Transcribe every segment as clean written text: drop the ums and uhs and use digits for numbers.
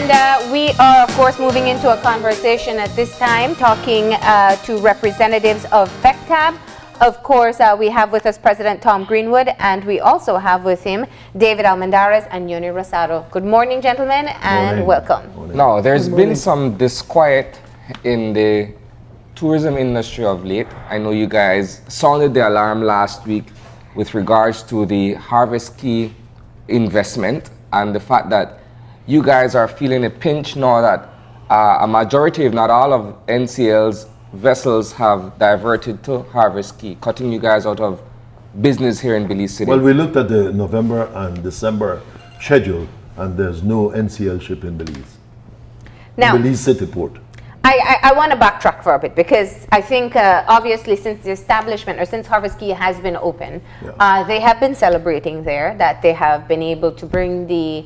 And we are, of course, moving into a conversation at this time, talking to representatives of Fectab. Of course, we have with us President Tom Greenwood, and we also have with him David Almendarez and Yhony Rosado. Good morning, gentlemen, and welcome. Now, there's been some disquiet in the tourism industry of late. I know you guys sounded the alarm last week with regards to the Harvest Caye investment and the fact that you guys are feeling a pinch now that a majority, if not all, of NCL's vessels have diverted to Harvest Caye, cutting you guys out of business here in Belize City. Well, we looked at the November and December schedule, and there's no NCL ship in Belize. Now, Belize City Port. I want to backtrack for a bit, because I think obviously since the establishment, or since Harvest Caye has been open, they have been celebrating there that they have been able to bring the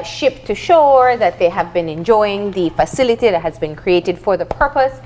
ship to shore, that they have been enjoying the facility that has been created for the purpose.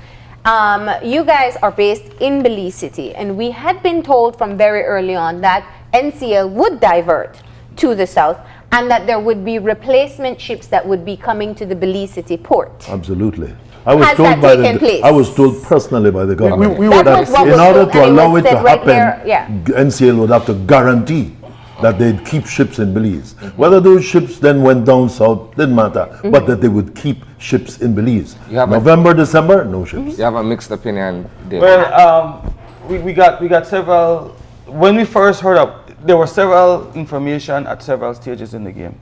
You guys are based in Belize City, and we had been told from very early on that NCL would divert to the south and that there would be replacement ships that would be coming to the Belize City port. Absolutely. I was Has told that by taken place? I was told personally by the government That that was what in was order told, to and it allow was it to said right happen, there, NCL would have to guarantee that they'd keep ships in Belize. Whether those ships then went down south didn't matter, but that they would keep ships in Belize. November, December, no ships. You have a mixed opinion, David. Well, we got several. When we first heard of, there were several information at several stages in the game.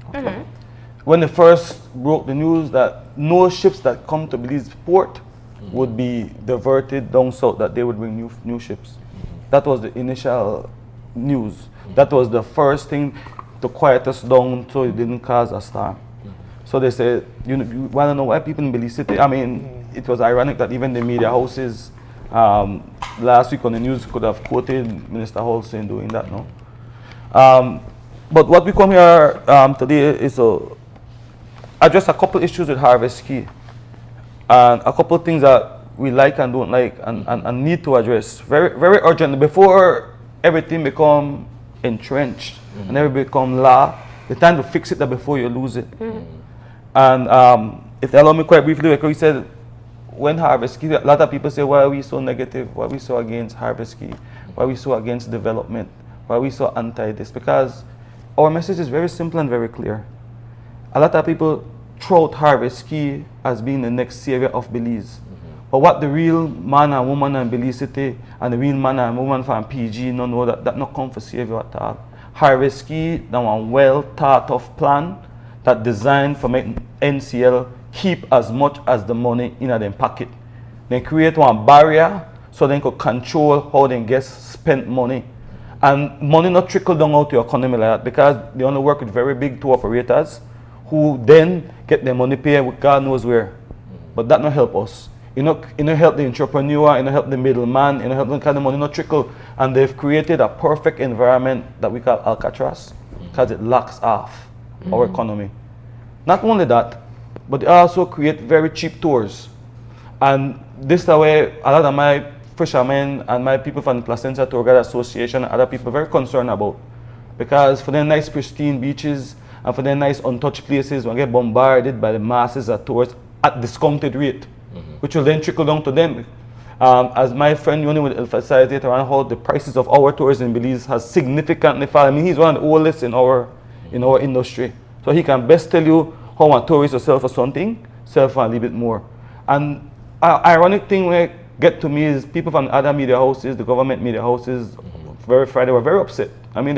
When they first broke the news that no ships that come to Belize port would be diverted down south, that they would bring new ships. That was the initial news. That was the first thing to quiet us down so it didn't cause a storm. So they said, you want to know why people in Belize City? I mean, it was ironic that even the media houses last week on the news could have quoted Minister Hall saying doing that, no? But what we come here today is to address a couple issues with Harvest Caye, and a couple of things that we like and don't like and need to address very, very urgently before everything become entrenched and everything become law. The time to fix it that before you lose it. And if they allow me quite briefly, like we said, when Harvest Caye, a lot of people say, why are we so negative? Why are we so against Harvest Caye? Why are we so against development? Why are we so anti this? Because our message is very simple and very clear. A lot of people throw out Harvest Caye as being the next savior of Belize. But what the real man and woman in Belize City and the real man and woman from PG no know that not come for savior at all. Harvest Caye, that one well thought of plan that designed for making NCL keep as much as the money in their pocket. They create one barrier so they could control how they get spent money. And money not trickle down out to your economy like that, because they only work with very big tour operators who then get their money paid with God knows where. But that not help us. You know help the entrepreneur, you know help the middleman, you know help the kind of money not trickle. And they've created a perfect environment that we call Alcatraz, because it locks off our economy. Not only that, but they also create very cheap tours. And this is the way a lot of my fishermen and my people from the Placentia Tour Guide Association and other people are very concerned about. Because for their nice pristine beaches and for their nice untouched places, we get bombarded by the masses of tourists at discounted rate, which will then trickle down to them. As my friend Yhony would emphasize it around how the prices of our tours in Belize has significantly fallen. I mean, he's one of the oldest in our industry. So he can best tell you how a tourist will sell for something, sell for a little bit more. And ironic thing when get to me is people from other media houses, the government media houses, very Friday were very upset. I mean,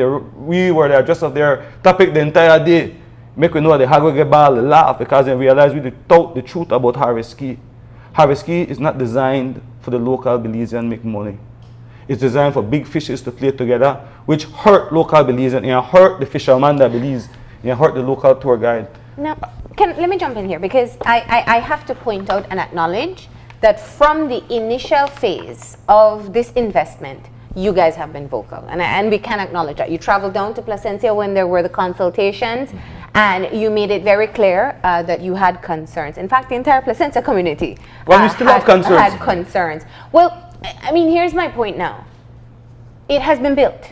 we were there just of their topic the entire day. Make we know the Hagwege Ball laugh because they realized we told the truth about Harvest Caye. Harvest Caye is not designed for the local Belizean make money. It's designed for big fishes to play together, which hurt local Belizean, and hurt the fisherman that Belize, and hurt the local tour guide. Now, let me jump in here, because I have to point out and acknowledge that from the initial phase of this investment, you guys have been vocal, and we can acknowledge that. You traveled down to Placentia when there were the consultations, and you made it very clear that you had concerns. In fact, the entire Placentia community we still have concerns. Had concerns. Well, I mean, here's my point now. It has been built.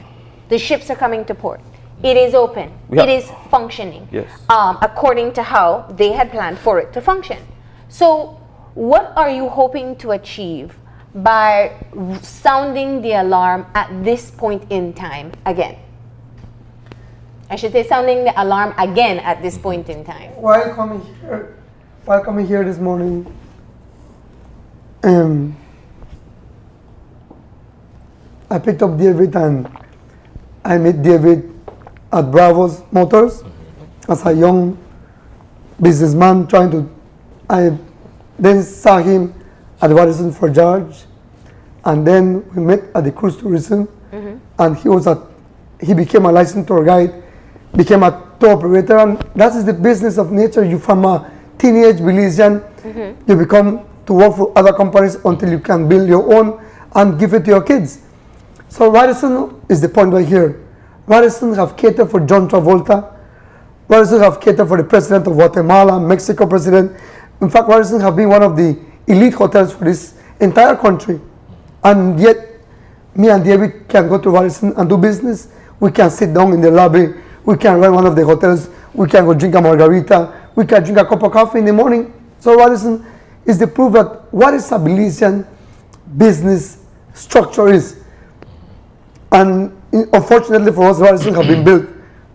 The ships are coming to port. It is open. Yeah. It is functioning. Yes. According to how they had planned for it to function. So, what are you hoping to achieve by sounding the alarm at this point in time again? I should say sounding the alarm again at this point in time. While coming here this morning, I picked up David and I met David at Bravo's Motors as a young businessman I then saw him at the Radisson for George, and then we met at the cruise tourism, and he became a licensed tour guide, became a tour operator, and that is the business of nature. You from a teenage Belizean, you become to work for other companies until you can build your own and give it to your kids. So Radisson is the point right here. Radisson have catered for John Travolta. Radisson have catered for the president of Guatemala, Mexico president. In fact, Radisson have been one of the elite hotels for this entire country. And yet, me and David can go to Radisson and do business. We can sit down in the lobby. We can run one of the hotels. We can go drink a margarita. We can drink a cup of coffee in the morning. So Radisson is the proof that what is a Belizean business structure is. And unfortunately for us, Radisson have been built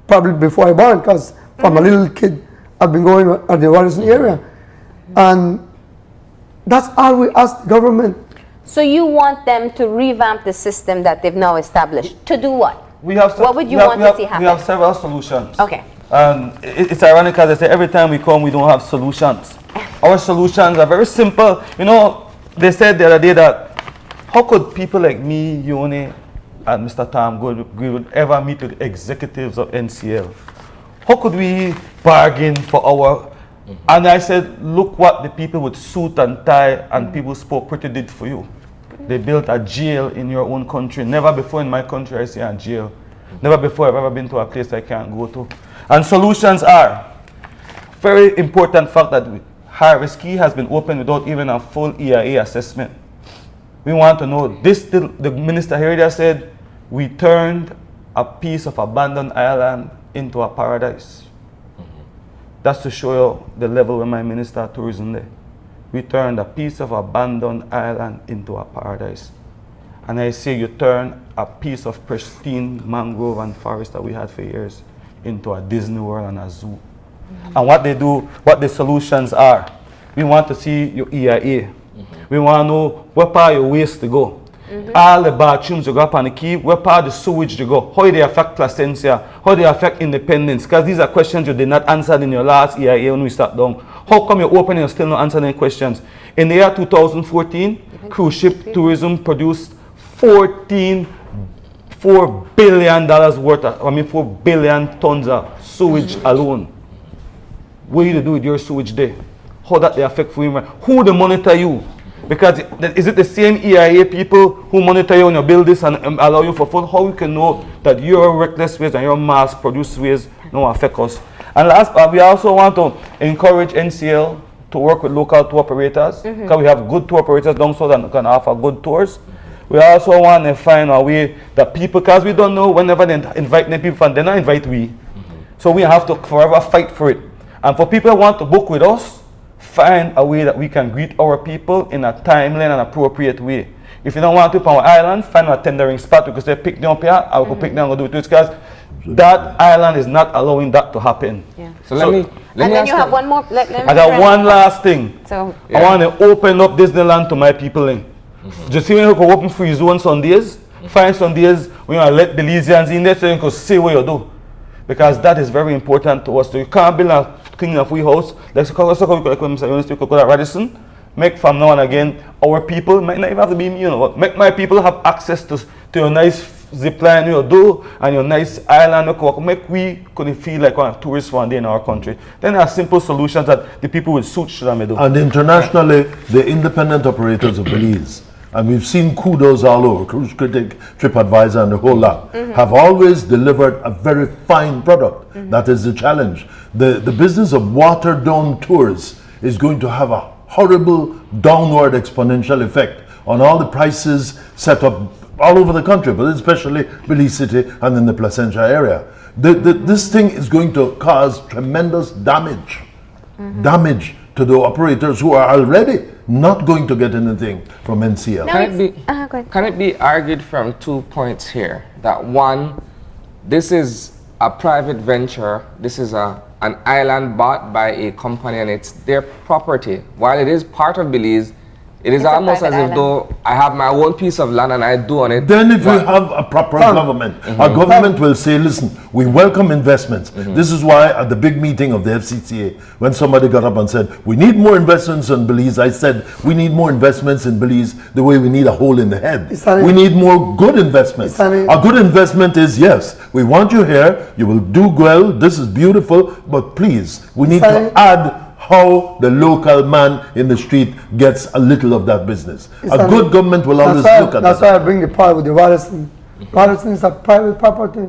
probably before I born, because from a little kid, I've been going at the Radisson area. And that's all we ask the government. So you want them to revamp the system that they've now established. To do what? What would you want to see happen? We have several solutions. Okay. And it's ironic, as I say, every time we come, we don't have solutions. Our solutions are very simple. You know, they said the other day that how could people like me, Yhony, and Mr. Tom Greenwood ever meet with executives of NCL? How could we bargain for our... And I said, look what the people with suit and tie and people spoke pretty did for you. They built a jail in your own country. Never before in my country I see a jail. Never before I've ever been to a place I can't go to. And solutions are very important fact that Harvest Caye has been opened without even a full EIA assessment. We want to know this. The minister here said we turned a piece of abandoned island into a paradise. That's to show you the level where my minister of tourism there. We turned a piece of abandoned island into a paradise. And I say you turn a piece of pristine mangrove and forest that we had for years into a Disney World and a zoo. And what they do, what the solutions are, we want to see your EIA. We want to know where part your waste to go. All the bathrooms you go up on the Caye, where part the sewage to go, how they affect Placencia, how they affect independence, because these are questions you did not answer in your last EIA when we sat down. How come you open and you still not answering any questions? In the year 2014, cruise ship tourism produced $4 billion worth of, 4 billion tons of sewage alone. What do you do with your sewage there? How that they affect women? Who they monitor you? Because is it the same EIA people who monitor you when you build this and allow you for food? How we can know that your reckless waste and your mass produced waste don't affect us? And last, we also want to encourage NCL to work with local tour operators, because we have good tour operators down south that can offer good tours. We also want to find a way that people, because we don't know whenever they invite them people, and they not invite we. So we have to forever fight for it. And for people who want to book with us, find a way that we can greet our people in a timely and appropriate way. If you don't want to on our island, find a tendering spot. We can say pick them up here, I will pick them and go do it, because that island is not allowing that to happen. Yeah. So let me and then you have one more. I got one last thing. So I want to open up Disneyland to my people. Just see when you can open free zone Sundays, find Sundays when you let Belizeans in there so you can see what you do. Because that is very important to us. So you can't build a clean of free house. Let's go to Radisson. Make from now and again our people, might not even have to be me, you know, make my people have access to your nice zip line you do and your nice island. Make we couldn't feel like a tourist one day in our country. Then there are simple solutions that the people with suits should do. And internationally, the independent operators of Belize, and we've seen kudos all over, Cruise Critic, TripAdvisor, and the whole lot, have always delivered a very fine product. That is the challenge. The business of water-down tours is going to have a horrible downward exponential effect on all the prices set up all over the country, but especially Belize City and in the Placencia area. This thing is going to cause tremendous damage. Damage to the operators who are already not going to get anything from NCL. Can it be argued from 2 points here? That one, this is a private venture. This is an island bought by a company and it's their property. While it is part of Belize, it is almost as if though I have my own piece of land and I do on it. Then if we have a proper government, our government will say, listen, we welcome investments. This is why at the big meeting of the FCCA, when somebody got up and said, we need more investments in Belize, I said, we need more investments in Belize the way we need a hole in the head. We need more good investments. A good investment is, yes, we want you here, you will do well, this is beautiful, but please, we need to add how the local man in the street gets a little of that business. A good government will always look at that. That's why I bring the part with the Watterson. Watterson is a private property.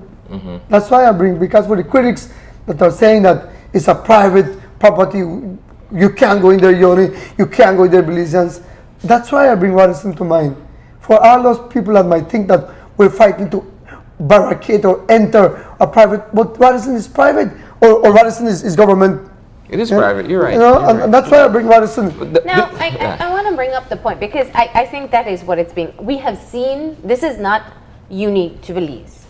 That's why I bring, because for the critics that are saying that it's a private property, you can't go in there, Yhony, you can't go in there, Belizeans. That's why I bring Watterson to mind. For all those people that might think that we're fighting to barricade or enter a private, but Watterson is private, or Watterson is government. It is private, you're right. You know, and that's why I bring Watterson. Now, I want to bring up the point because I think that is what it's being. We have seen, this is not unique to Belize.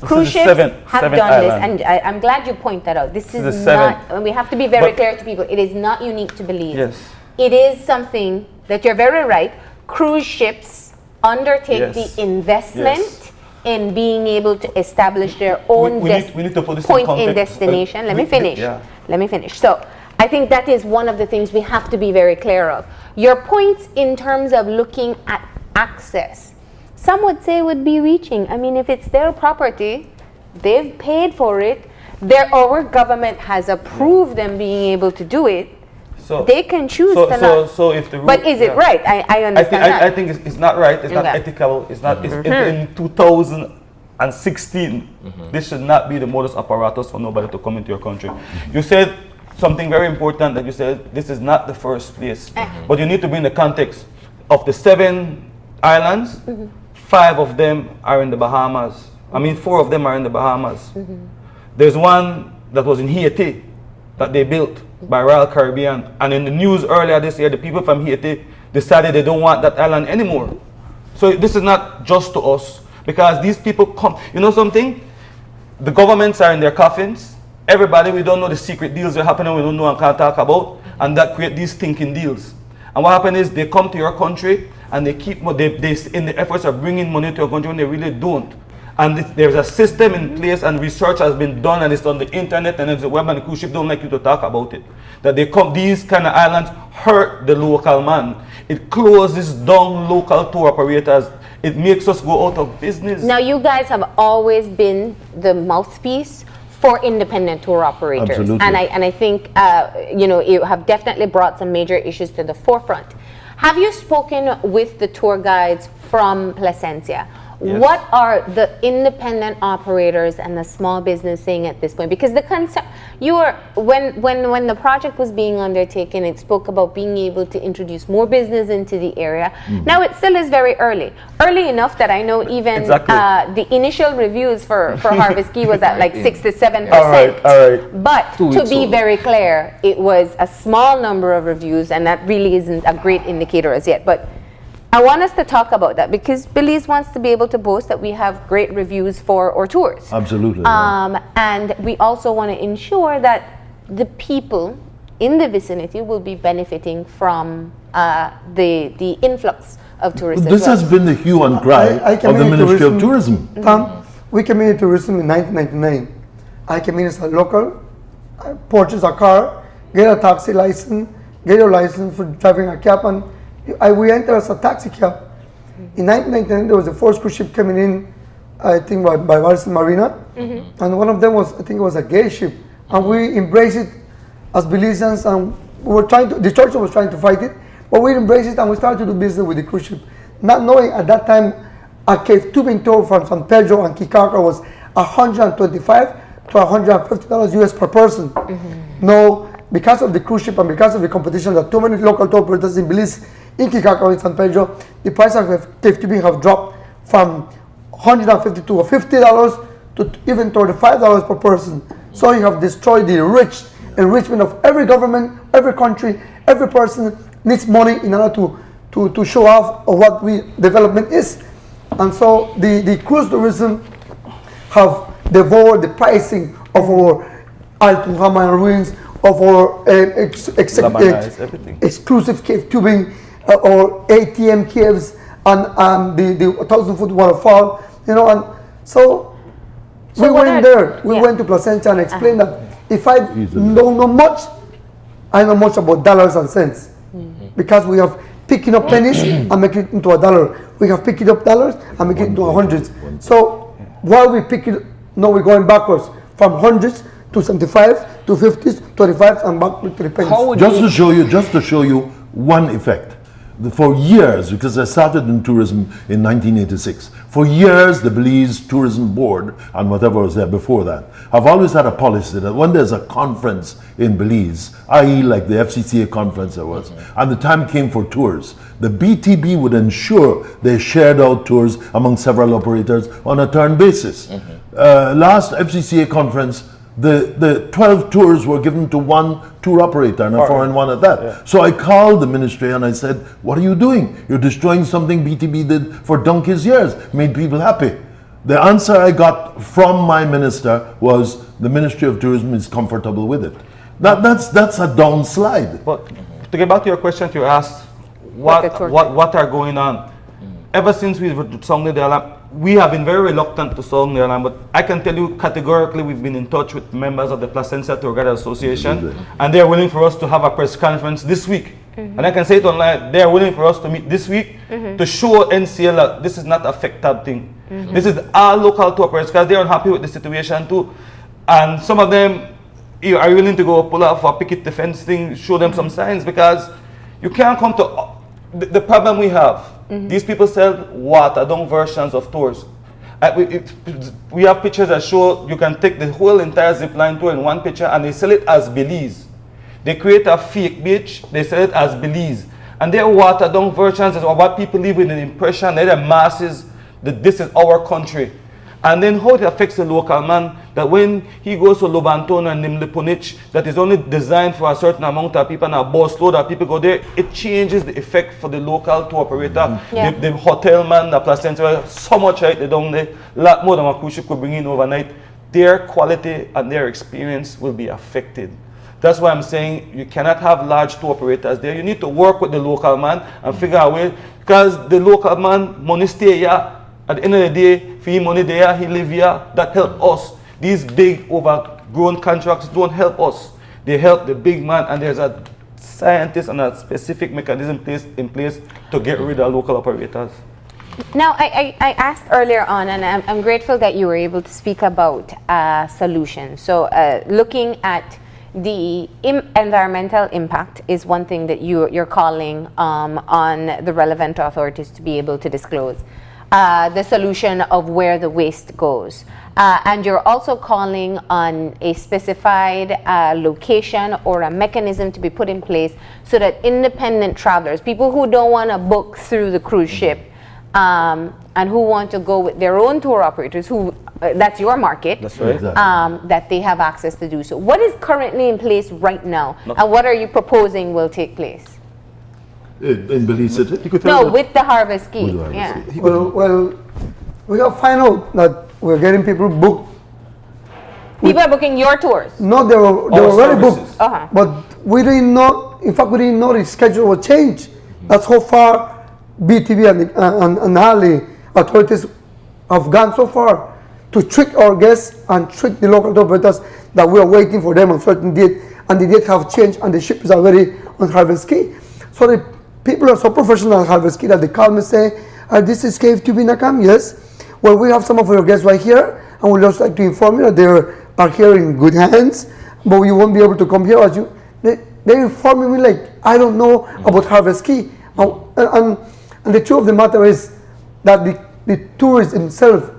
Cruise ships have done this, and I'm glad you point that out. This is not, and we have to be very clear to people, it is not unique to Belize. Yes. It is something that you're very right. Cruise ships undertake the investment in being able to establish their own we need to put this point in in destination. Let me finish. Yeah. Let me finish. So I think that is one of the things we have to be very clear of. Your points in terms of looking at access, some would say would be reaching. I mean, if it's their property, they've paid for it, our government has approved them being able to do it, so they can choose to not. So if the rule, but is it right? I understand that. I think it's not right. It's not ethical. It's not. It's in 2016, this should not be the modus apparatus for nobody to come into your country. You said something very important, that you said this is not the first place, but you need to bring the context of the 7 islands. 5 of them are in the Bahamas. I mean, 4 of them are in the Bahamas. There's one that was in Haiti that they built by Royal Caribbean, and in the news earlier this year, the people from Haiti decided they don't want that island anymore. So this is not just to us, because these people come. You know something? The governments are in their coffins. Everybody, we don't know the secret deals that are happening, we don't know and can't talk about, and that create these thinking deals. And what happens is they come to your country and they keep they in the efforts of bringing money to your country when they really don't. And there's a system in place, and research has been done, and it's on the internet, and the web, and the cruise ship don't like you to talk about it. That they come, these kind of islands hurt the local man. It closes down local tour operators. It makes us go out of business. Now, you guys have always been the mouthpiece for independent tour operators. Absolutely. And I think, you have definitely brought some major issues to the forefront. Have you spoken with the tour guides from Placencia? Yes. What are the independent operators and the small business saying at this point? Because the concept, when the project was being undertaken, it spoke about being able to introduce more business into the area. Now it still is very early enough that I know even the initial reviews for Harvest Caye was at like 6 to 7%. All right. But to be very clear, it was a small number of reviews, and that really isn't a great indicator as yet. But I want us to talk about that, because Belize wants to be able to boast that we have great reviews for our tours. Absolutely. And we also want to ensure that the people in the vicinity will be benefiting from the influx of tourists. This has been the hue and cry of the Ministry of Tourism. Tom, we came into tourism in 1999. I came in as a local, I purchased a car, get a taxi license, get a license for driving a cab, and we entered as a taxi cab. In 1999, there was the first cruise ship coming in, I think by Watterson Marina, and one of them was, I think it was a gay ship, and we embraced it as Belizeans, and we were the church was trying to fight it, but we embraced it and we started to do business with the cruise ship, not knowing at that time a cave tubing tour from San Pedro and Kikaka was $125 to $150 US per person. No, because of the cruise ship and because of the competition that too many local tour operators in Belize, in Kikaka, in San Pedro, the price of cave tubing have dropped from $150 to $50 to even $35 per person. So you have destroyed the enrichment of every government, every country, every person needs money in order to show off of what development is. And so the cruise tourism have devoured the pricing of our Altuhama ruins, of our exclusive cave tubing, or ATM caves, and the 1,000-foot waterfall, and so we went there. We went to Placentia and explained that if I don't know much, I know much about dollars and cents, because we have picking up pennies and making it into $1. We have picking up dollars and making it into hundreds. So while we pick it, now we're going backwards from hundreds to 75 to 50s, 25s, and back to the pennies. Just to show you one effect. For years, because I started in tourism in 1986, for years the Belize Tourism Board and whatever was there before that have always had a policy that when there's a conference in Belize, i.e. like the FCCA conference there was, and the time came for tours, the BTB would ensure they shared out tours among several operators on a turn basis. Last FCCA conference, the 12 tours were given to one tour operator and a foreign one at that. Yeah. So I called the ministry and I said, what are you doing? You're destroying something BTB did for donkey's years, made people happy. The answer I got from my minister was the Ministry of Tourism is comfortable with it. That's a downslide. But to get back to your question, you asked what are going on. Ever since we've sounded the alarm, we have been very reluctant to sound the alarm, but I can tell you categorically we've been in touch with members of the Placentia Tour Guide Association, and they're willing for us to have a press conference this week. And I can say it online, they're willing for us to meet this week to show NCL that this is not a Fectab thing. This is our local tour operators, because they're unhappy with the situation too. And some of them are willing to go pull off a picket defense thing, show them some signs, because you can't come to... The problem we have, these people sell watered-down versions of tours. We have pictures that show you can take the whole entire zipline tour in one picture, and they sell it as Belize. They create a fake beach, they sell it as Belize. And their watered-down versions is what people live with an impression, they're the masses, that this is our country. And then how it affects the local man, that when he goes to Lobanton and Nimlipunich, that is only designed for a certain amount of people and a bus load of people go there, it changes the effect for the local tour operator. The hotel man, the Placentia, so much right they down there, a lot more than a cruise ship could bring in overnight. Their quality and their experience will be affected. That's why I'm saying you cannot have large tour operators there. You need to work with the local man and figure out a way, because the local man, money stay here. At the end of the day, for him money there, he live here, that help us. These big overgrown contracts don't help us. They help the big man, and there's a scientist and a specific mechanism in place to get rid of local operators. Now, I asked earlier on, and I'm grateful that you were able to speak about solutions. So looking at the environmental impact is one thing that you're calling on the relevant authorities to be able to disclose. The solution of where the waste goes. And you're also calling on a specified location or a mechanism to be put in place so that independent travelers, people who don't want to book through the cruise ship and who want to go with their own tour operators, who that's your market, that's right. That they have access to do so. What is currently in place right now, and what are you proposing will take place? In Belize City? No, with the Harvest Key. Yeah. Well, we have find out that we're getting people booked. People are booking your tours. No, they were already booked. Uh-huh. But we didn't know. In fact, we didn't know the schedule would change. That's how far BTV and Harley authorities have gone so far to trick our guests and trick the local operators that we are waiting for them on a certain date, and the date have changed and the ship is already on Harvest Key. So the people are so professional at Harvest Key that they call me and say, this is Cave to Binakam, yes. Well, we have some of your guests right here, and we'd just like to inform you that they are here in good hands, but you won't be able to come here. As you, they informing me like, I don't know about Harvest Key. And the truth of the matter is that the tourists themselves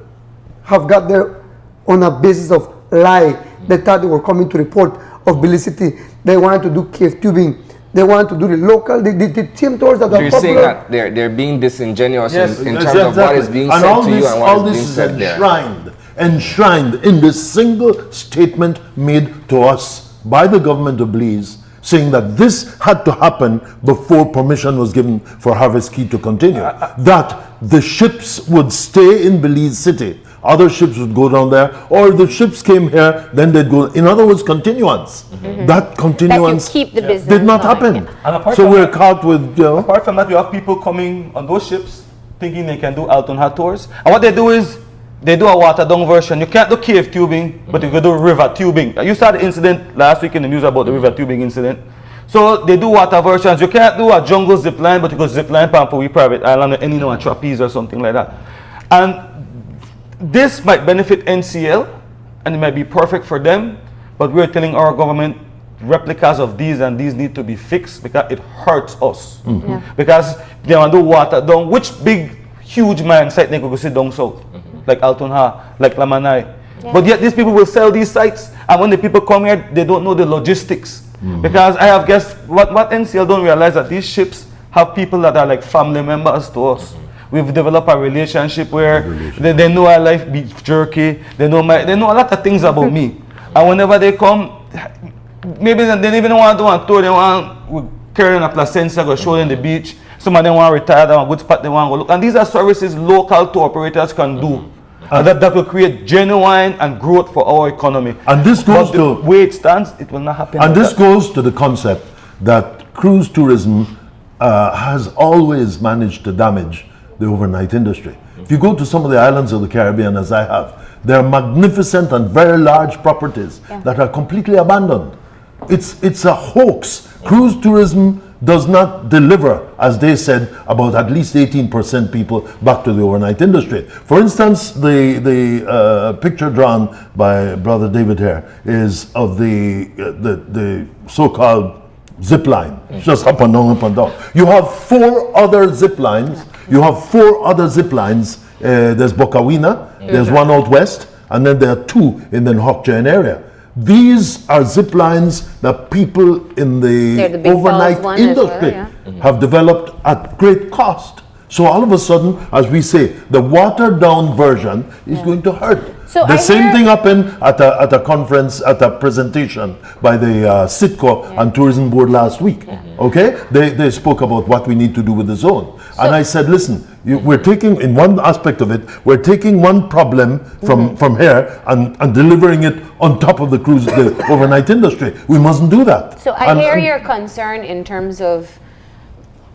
have got there on a basis of lie. They thought they were coming to report of Belize City. They wanted to do cave tubing. They want to do the local, the team tours that are You're popular. saying that they're being disingenuous Yes, in terms of what is being said to you and what is being said there. Enshrined enshrined in this single statement made to us by the government of Belize, saying that this had to happen before permission was given for Harvest Key to continue. That the ships would stay in Belize City. Other ships would go down there, or if the ships came here, then they'd go. In other words, continuance. That continuance keep the business did not going, happen. yeah. And apart So from we're that- caught with, you know, Apart from that, you have people coming on those ships thinking they can do Alton Hat tours. And what they do is, they do a watered down version. You can't do cave tubing, but you can do river tubing. You saw the incident last week in the news about the river tubing incident. So they do water versions. You can't do a jungle zip line, but you go zip line on a private island or any a trapeze or something like that. And this might benefit NCL, and it might be perfect for them, but we're telling our government replicas of these and these need to be fixed because it hurts us. Yeah. Because they want to do water down. Which big, huge mine site they could go sit down south? Like Alton Ha, like Lamanai. Yeah. But yet these people will sell these sites, and when the people come here, they don't know the logistics. Because I have guessed, what NCL don't realize that these ships have people that are like family members to us. We've developed a relationship where they know I like beef jerky, they know a lot of things about me. And whenever they come, maybe they don't even want to do a tour, they want carrying a placenta, go show them the beach. Some of them want to retire, they want a good spot, they want to go look. And these are services local tour operators can do. And that will create genuine and growth for our economy. And this goes But the to- way it stands, it will not happen. and like this that. goes to the concept that cruise tourism has always managed to damage the overnight industry. If you go to some of the islands of the Caribbean, as I have, there are magnificent and very large properties that are completely abandoned. It's a hoax. Cruise tourism does not deliver, as they said, about at least 18% people back to the overnight industry. For instance, the picture drawn by Brother David here is of the so-called zip line, just up and down, up and down. You have four other zip lines. There's Bokawina, there's one out west, and then there are two in the Hokkien area. These are zip lines that people in They're the the Big overnight Falls one as well, industry yeah. have developed at great cost. So all of a sudden, as we say, the watered down version is going to hurt. So The I same hear- thing happened at a conference, at a presentation by the Sitco and Tourism Board last week. Okay, they spoke about what we need to do with the zone, and I said, listen, we're taking in one aspect of it, we're taking one problem from here and delivering it on top of the overnight industry. We mustn't do that. So I hear your concern in terms of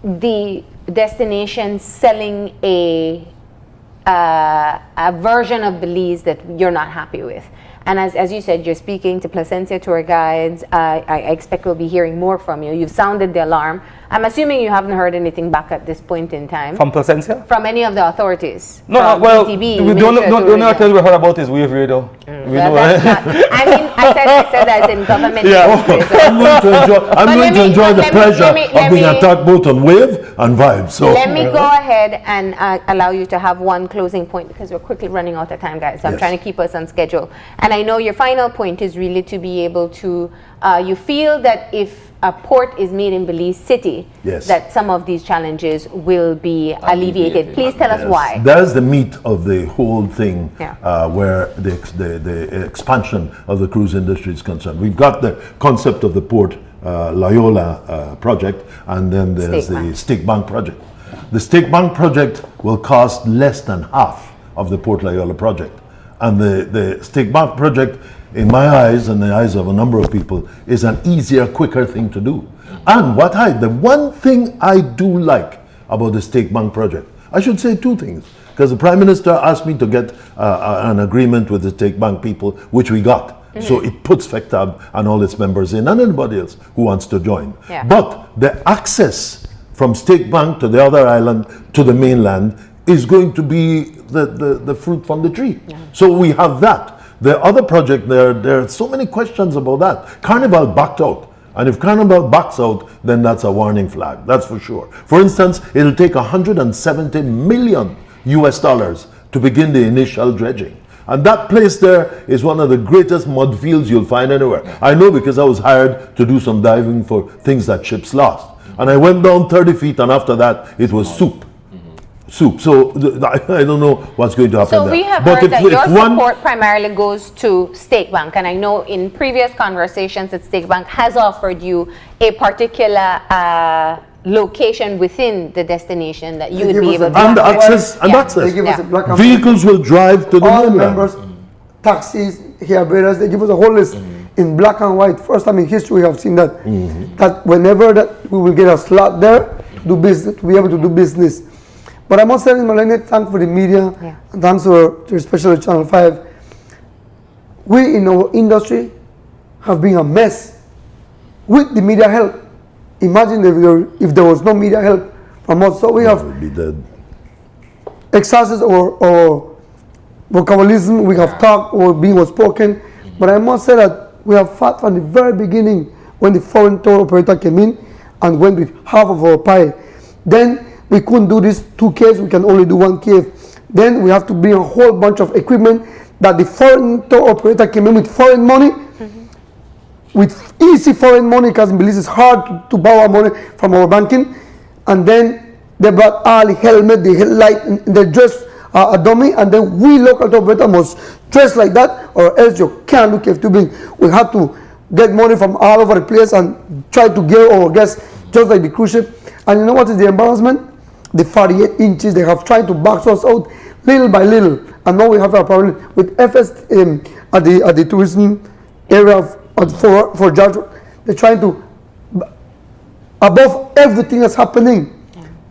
the destination selling a version of Belize that you're not happy with. And as you said, you're speaking to Placencia tour guides. I expect we'll be hearing more from you. You've sounded the alarm. I'm assuming you haven't heard anything back at this point in time From Placencia? from any of the authorities. No, from well, BTB, the Ministry of only Tourism. article we heard about is Wave Radio. We Well, know- that's not, I mean, I said as in government. Yeah. ministry, so- I'm going to enjoy the pleasure of being attacked both on Wave and Vibe. So Let me go ahead and allow you to have one closing point because we're quickly running out of time, guys. So I'm Yes. trying to keep us on schedule. And I know your final point is really to be able to, you feel that if a port is made in Belize City, Yes. that some of these challenges will be alleviated. Please tell us Yes. why. That's the meat of the whole thing, Yeah. where the expansion of the cruise industry is concerned. We've got the concept of the Port Loyola project, and then there's Stake the Bank. Stake Bank project. The Stake Bank project will cost less than half of the Port Loyola project. And the Stake Bank project, in my eyes and the eyes of a number of people, is an easier, quicker thing to do. And the one thing I do like about the Stake Bank project, I should say two things, because the Prime Minister asked me to get an agreement with the Stake Bank people, which we got. So it puts Fectab and all its members in, and anybody else who wants to join. Yeah. But the access from Stake Bank to the other island, to the mainland, is going to be the fruit from the tree. So we have that. The other project, there are so many questions about that. Carnival backed out. And if Carnival backs out, then that's a warning flag, that's for sure. For instance, it'll take $170 million to begin the initial dredging. And that place there is one of the greatest mud fields you'll find anywhere. I know because I was hired to do some diving for things that ships lost. And I went down 30 feet, and after that, it was soup. soup. So I don't know what's going to happen So there. we have But heard that if your one- support primarily goes to State Bank, and I know in previous conversations that State Bank has offered you a particular location within the destination that you would give be us able a to and black access, and Yeah. access. They give us a Yeah. black and Vehicles will drive to the all the mainland. members, taxis, here, bearers, they give us a whole list in black and white. First time in history we have seen that. That whenever that we will get a slot there to do business, to be able to do business. But I must say, Malene, thanks for the media, Yeah. and thanks to especially Channel 5. We in our industry have been a mess with the media help. Imagine if there was no media help from us. So we have We'll be dead. excesses or vocabularism we have talked or being spoken, but I must say that we have fought from the very beginning when the foreign tour operator came in and went with half of our pie. Then we couldn't do this 2 caves, we can only do 1 cave. Then we have to bring a whole bunch of equipment that the foreign tour operator came in with foreign money, with easy foreign money, because in Belize it's hard to borrow money from our banking. And then they brought all the helmet, the headlight, and they dressed a dummy, and then we local operator must dress like that, or else you can't do cave tubing. We had to get money from all over the place and try to get our guests just like the cruise ship. And you know what is the embarrassment? The 48 inches they have tried to box us out little by little, and now we have a problem with FS at the tourism area for George. They're trying to, above everything that's happening,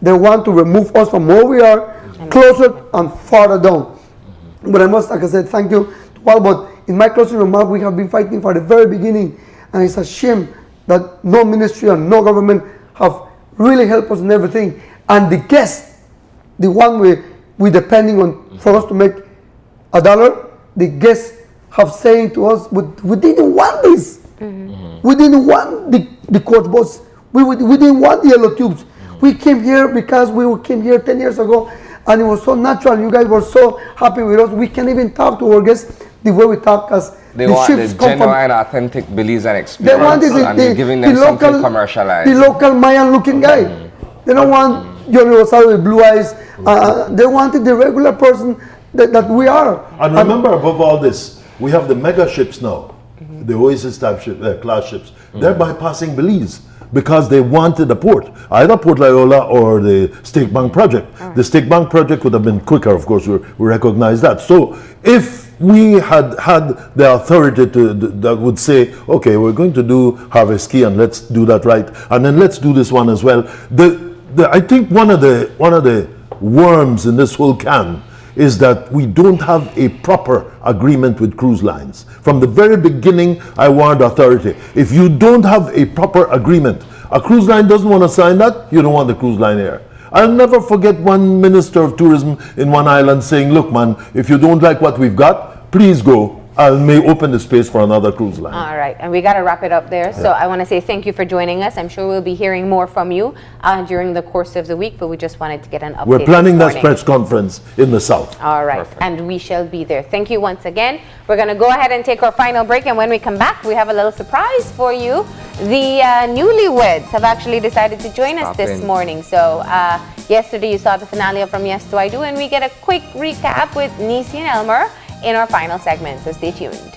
they want to remove us from where we are, closer and farther down. But I must, like I said, thank you to all. But in my closing remark, we have been fighting for the very beginning, and it's a shame that no ministry and no government have really helped us in everything. And the guests, the one we depending on for us to make $1, the guests have saying to us, we didn't want this. We didn't want the coach boats. We didn't want the yellow tubes. We came here because we came here 10 years ago, and it was so natural. You guys were so happy with us. We can't even talk to our guests the way we talk, as They the want the ships come from. genuine, authentic Belizean They experience, wanted and you're giving them something commercialized. the local Mayan-looking guy. They don't want Yhony Rosado with blue eyes. They wanted the regular person that we are. And remember, above all this, we have the mega ships now, the Oasis type class ships. They're bypassing Belize because they wanted a port, either Port Loyola or the State Bank project. The State Bank project would have been quicker, of course, we recognize that. So if we had the authority that would say, okay, we're going to do Harvest Key and let's do that right, and then let's do this one as well. I think one of the worms in this whole can is that we don't have a proper agreement with cruise lines. From the very beginning, I warned authority. If you don't have a proper agreement, a cruise line doesn't want to sign that, you don't want the cruise line here. I'll never forget one minister of tourism in one island saying, look man, if you don't like what we've got, please go. I may open the space for another cruise line. All right, and we got to wrap it up there. So I want to say thank you for joining us. I'm sure we'll be hearing more from you during the course of the week, but we just wanted to get an update. We're planning this that morning. press conference in the south. All right, and we shall be there. Thank you once again. We're going to go ahead and take our final break, and when we come back, we have a little surprise for you. The newlyweds have actually decided to join us this morning. So yesterday you saw the finale of From Yes to I Do, and we get a quick recap with Nisi and Elmer in our final segment, so stay tuned.